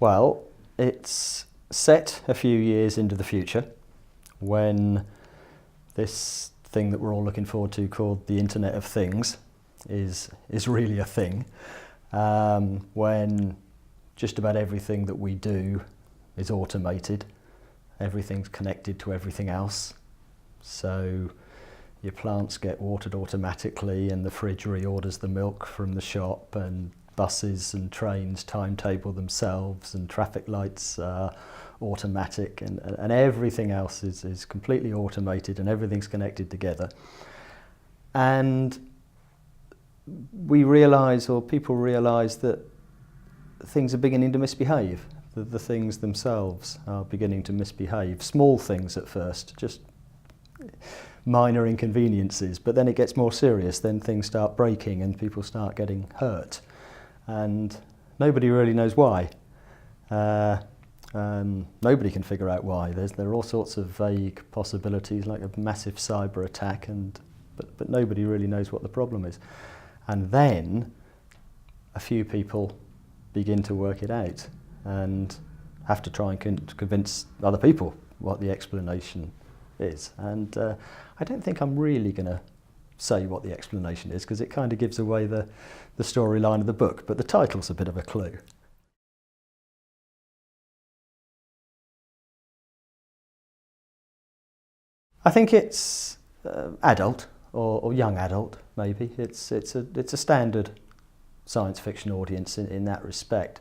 Well, it's set a few years into the future when this thing that we're all looking forward to called the Internet of Things is really a thing. When just about everything that we do is automated, everything's connected to everything else. So your plants get watered automatically and the fridge reorders the milk from the shop, and buses and trains timetable themselves, and traffic lights are automatic, and everything else is completely automated, and everything's connected together. And we realise, or people realise, that things are beginning to misbehave. The things themselves are beginning to misbehave. Small things at first, just minor inconveniences, but then it gets more serious. Then things start breaking and people start getting hurt, and nobody really knows why. Nobody can figure out why. There are all sorts of vague possibilities, like a massive cyber attack, but nobody really knows what the problem is. And then a few people begin to work it out and have to try and convince other people what the explanation is. And I don't think I'm really going to say what the explanation is, because it kind of gives away the storyline of the book, but the title's a bit of a clue. I think it's adult or young adult, maybe. It's a standard science fiction audience in that respect.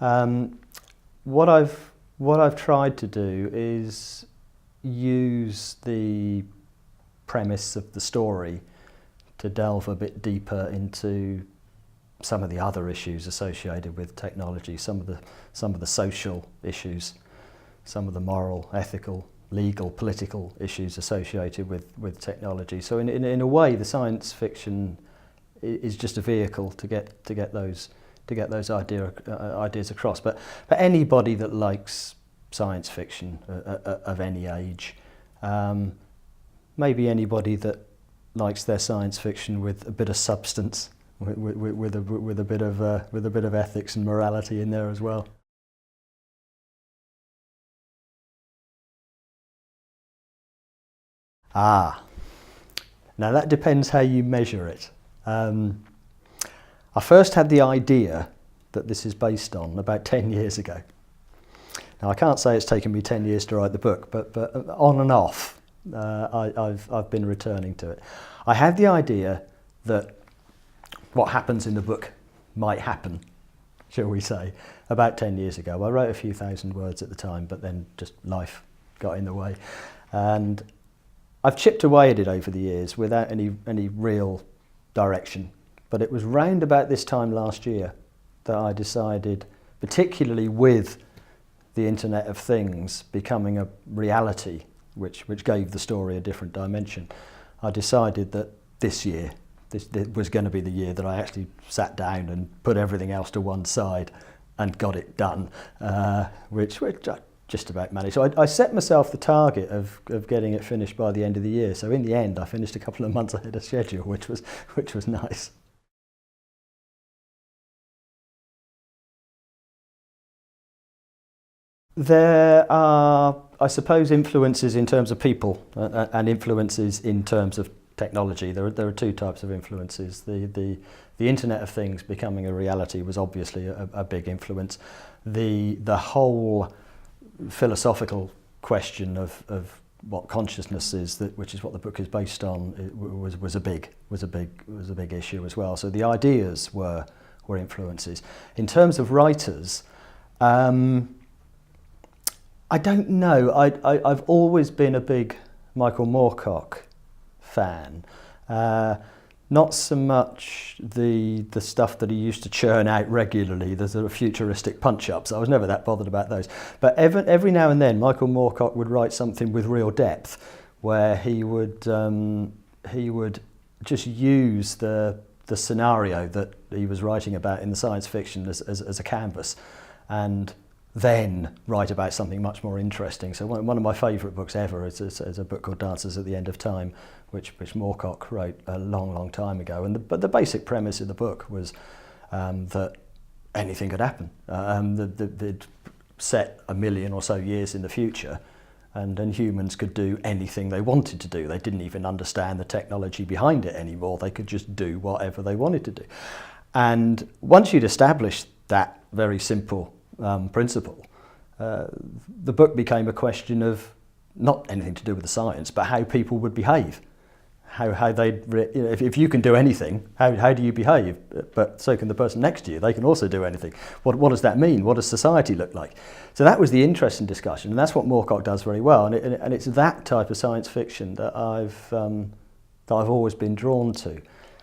What I've tried to do is use the premise of the story to delve a bit deeper into some of the other issues associated with technology, some of the social issues, some of the moral, ethical, legal, political issues associated with technology. So in a way, the science fiction is just a vehicle to get those ideas across. But anybody that likes science fiction of any age, maybe anybody that likes their science fiction with a bit of substance, with a bit of ethics and morality in there as well. Now that depends how you measure it. I first had the idea that this is based on about 10 years ago. Now I can't say it's taken me 10 years to write the book, but on and off I've been returning to it. I had the idea that what happens in the book might happen, shall we say, about 10 years ago. I wrote a few thousand words at the time, but then just life got in the way. And I've chipped away at it over the years without any real direction. But it was round about this time last year that I decided, particularly with the Internet of Things becoming a reality, which gave the story a different dimension, I decided that this year, this was going to be the year that I actually sat down and put everything else to one side and got it done, which I just about managed. So I set myself the target of getting it finished by the end of the year. So in the end, I finished a couple of months ahead of schedule, which was nice. There are, I suppose, influences in terms of people and influences in terms of technology. There are two types of influences. The Internet of Things becoming a reality was obviously a big influence. The whole philosophical question of what consciousness is, which is what the book is based on, was a big issue as well. So the ideas were influences. In terms of writers, I don't know. I've always been a big Michael Moorcock fan. Not so much the stuff that he used to churn out regularly, the sort of futuristic punch-ups. I was never that bothered about those. But every now and then, Michael Moorcock would write something with real depth, where he would just use the scenario that he was writing about in the science fiction as a canvas, and then write about something much more interesting. So one of my favourite books ever is a book called Dances at the End of Time, which Moorcock wrote a long time ago. But the basic premise of the book was that anything could happen. They'd set 1 million or so years in the future, and humans could do anything they wanted to do. They didn't even understand the technology behind it anymore. They could just do whatever they wanted to do. And once you'd established that very simple principle, the book became a question of not anything to do with the science, but how people would behave. How they'd, if you can do anything, how do you behave? But so can the person next to you. They can also do anything. What does that mean? What does society look like? So that was the interesting discussion, and that's what Moorcock does very well. And it's that type of science fiction that I've always been drawn to.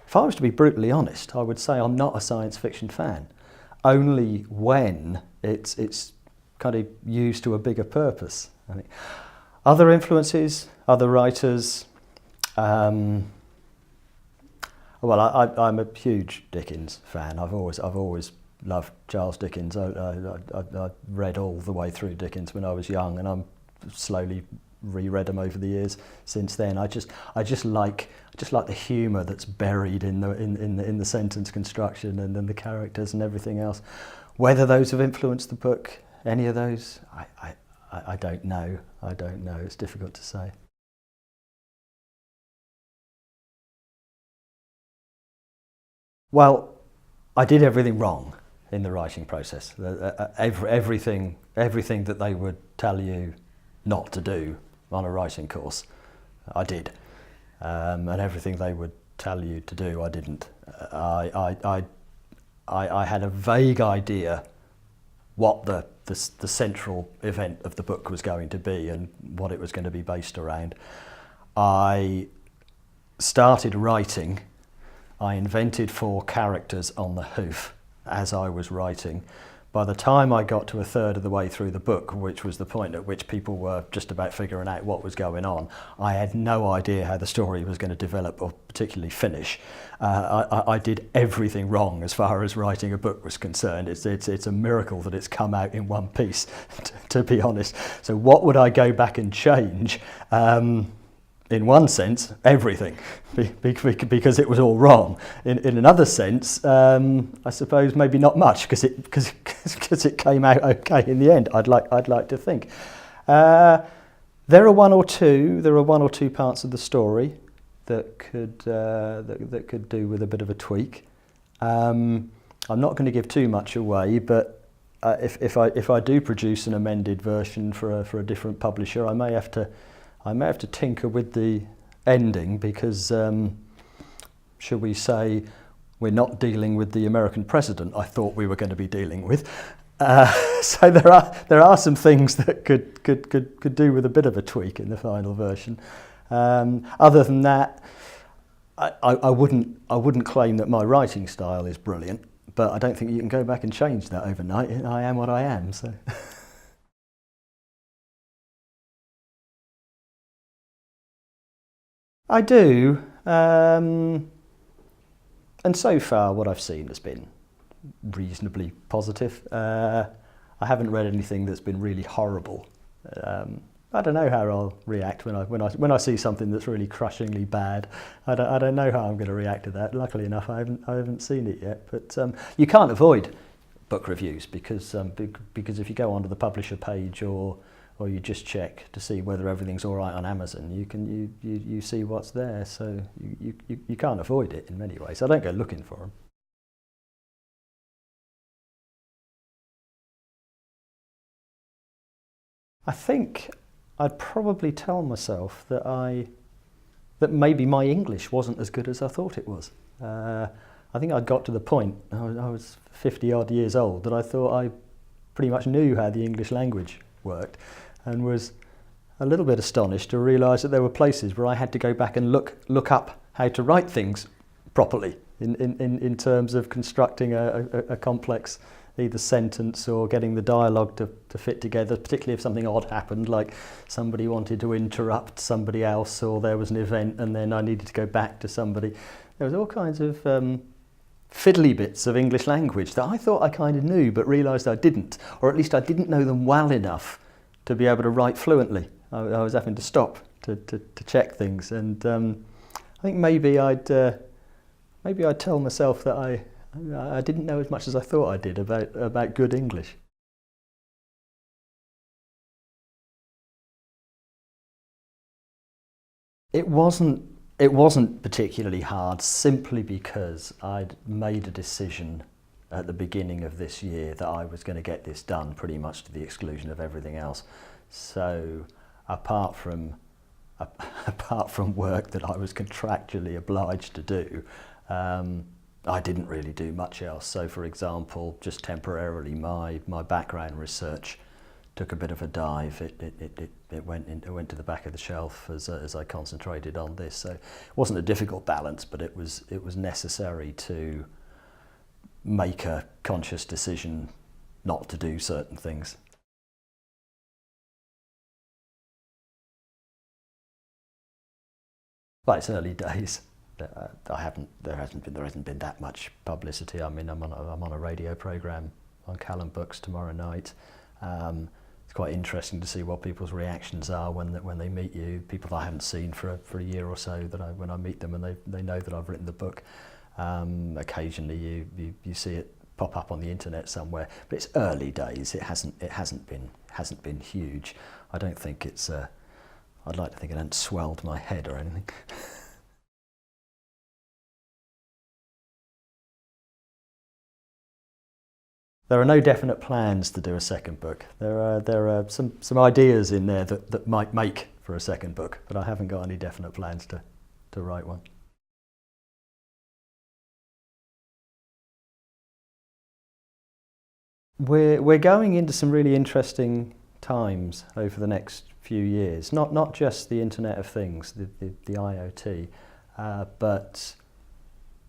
If I was to be brutally honest, I would say I'm not a science fiction fan, only when it's kind of used to a bigger purpose. I think other influences, other writers. Well, I'm a huge Dickens fan. I've always loved Charles Dickens. I read all the way through Dickens when I was young, and I'm slowly reread them over the years since then. I just like the humour that's buried in the sentence construction and then the characters and everything else. Whether those have influenced the book, any of those, I don't know. I don't know. It's difficult to say. Well, I did everything wrong in the writing process. Everything that they would tell you not to do on a writing course, I did. And everything they would tell you to do, I didn't. I had a vague idea what the central event of the book was going to be and what it was going to be based around. I started writing. I invented 4 characters on the hoof as I was writing. By the time I got to a third of the way through the book, which was the point at which people were just about figuring out what was going on, I had no idea how the story was going to develop or particularly finish. I did everything wrong as far as writing a book was concerned. It's a miracle that it's come out in one piece, to be honest. So what would I go back and change? In one sense, everything, because it was all wrong. In another sense, I suppose maybe not much, because it came out okay in the end. I'd like to think. There are one or two parts of the story that could do with a bit of a tweak. I'm not going to give too much away, but if I do produce an amended version for a different publisher, I may have to tinker with the ending, because, shall we say, we're not dealing with the American president I thought we were going to be dealing with. So there are some things that could do with a bit of a tweak in the final version. Other than that, I wouldn't claim that my writing style is brilliant, but I don't think you can go back and change that overnight. I am what I am, so. I do, and so far what I've seen has been reasonably positive. I haven't read anything that's been really horrible. I don't know how I'll react when I see something that's really crushingly bad. I don't know how I'm going to react to that. Luckily enough, I haven't seen it yet. But you can't avoid book reviews, because if you go onto the publisher page or you just check to see whether everything's all right on Amazon, you see what's there. So you can't avoid it in many ways. I don't go looking for them. I think I'd probably tell myself that maybe my English wasn't as good as I thought it was. I think I'd got to the point, I was 50 odd years old, that I thought I pretty much knew how the English language worked, and was a little bit astonished to realise that there were places where I had to go back and look up how to write things properly in terms of constructing a complex either sentence or getting the dialogue to fit together, particularly if something odd happened, like somebody wanted to interrupt somebody else, or there was an event and then I needed to go back to somebody. There was all kinds of fiddly bits of English language that I thought I kind of knew but realised I didn't, or at least I didn't know them well enough to be able to write fluently. I was having to stop to check things, and I think maybe I'd tell myself that I didn't know as much as I thought I did about good English. It wasn't particularly hard, simply because I'd made a decision at the beginning of this year that I was going to get this done pretty much to the exclusion of everything else. So apart from work that I was contractually obliged to do, I didn't really do much else. So for example, just temporarily my background research took a bit of a dive. It went to the back of the shelf as I concentrated on this. So it wasn't a difficult balance, but it was necessary to make a conscious decision not to do certain things. But it's early days. There hasn't been that much publicity. I mean, I'm on a radio program on Callum Books tomorrow night. It's quite interesting to see what people's reactions are when they meet you. People I haven't seen for a year or so, when I meet them and they know that I've written the book. Occasionally you see it pop up on the internet somewhere, but it's early days. It hasn't been huge. I don't think it's. I'd like to think it hasn't swelled my head or anything. There are no definite plans to do a second book. There are some ideas in there that might make for a second book, but I haven't got any definite plans to write one. We're going into some really interesting times over the next few years. Not just the Internet of Things, the IoT, but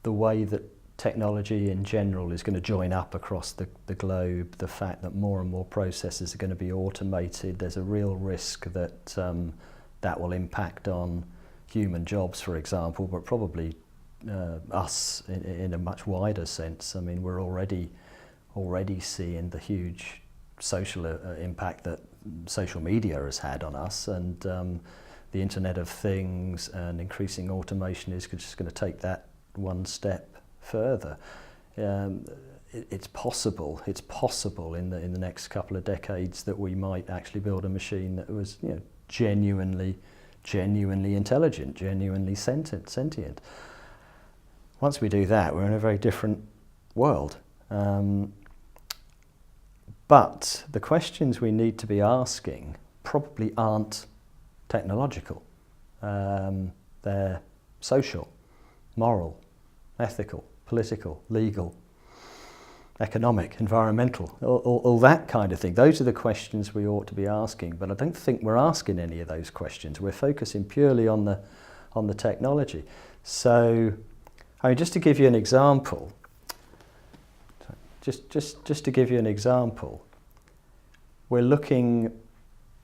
the way that technology in general is going to join up across the globe. The fact that more and more processes are going to be automated. There's a real risk that that will impact on human jobs, for example, but probably us in a much wider sense. I mean, we're already seeing the huge social impact that social media has had on us, and the Internet of Things and increasing automation is just going to take that one step further. It's possible in the next couple of decades that we might actually build a machine that was, genuinely intelligent, genuinely sentient. Once we do that, we're in a very different world. But the questions we need to be asking probably aren't technological. They're social, moral, ethical, political, legal, economic, environmental, all that kind of thing. Those are the questions we ought to be asking, but I don't think we're asking any of those questions. We're focusing purely on the technology. So, I mean, just to give you an example, just to give you an example, we're looking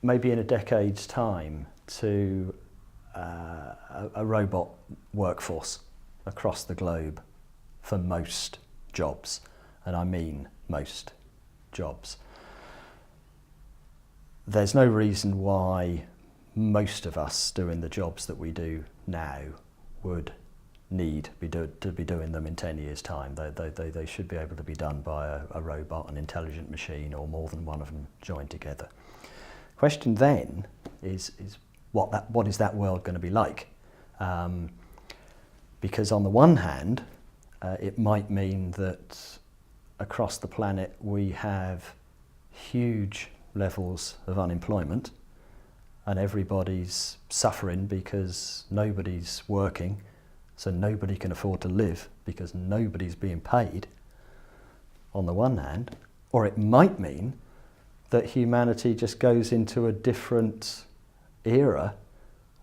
maybe in a decade's time to a robot workforce across the globe for most jobs, and I mean most jobs. There's no reason why most of us doing the jobs that we do now would need to be doing them in 10 years' time. They should be able to be done by a robot, an intelligent machine, or more than one of them joined together. Question then is what is that world going to be like? Because on the one hand, it might mean that across the planet we have huge levels of unemployment and everybody's suffering because nobody's working, so nobody can afford to live because nobody's being paid, on the one hand. Or it might mean that humanity just goes into a different era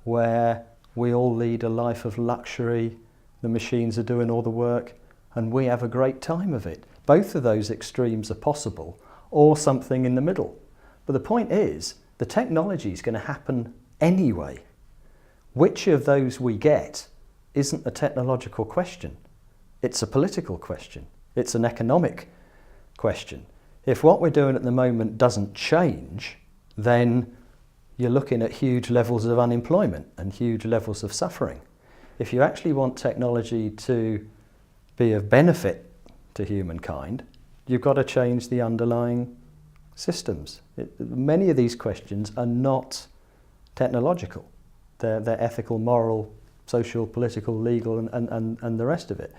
where we all lead a life of luxury, the machines are doing all the work, and we have a great time of it. Both of those extremes are possible, or something in the middle. But the point is, the technology is going to happen anyway. Which of those we get isn't a technological question. It's a political question. It's an economic question. If what we're doing at the moment doesn't change, then you're looking at huge levels of unemployment and huge levels of suffering. If you actually want technology to be of benefit to humankind, you've got to change the underlying systems. Many of these questions are not technological. They're ethical, moral, social, political, legal, and the rest of it.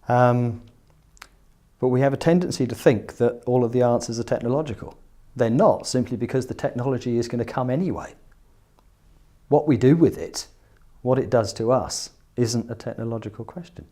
But we have a tendency to think that all of the answers are technological. They're not, simply because the technology is going to come anyway. What we do with it, what it does to us, isn't a technological question.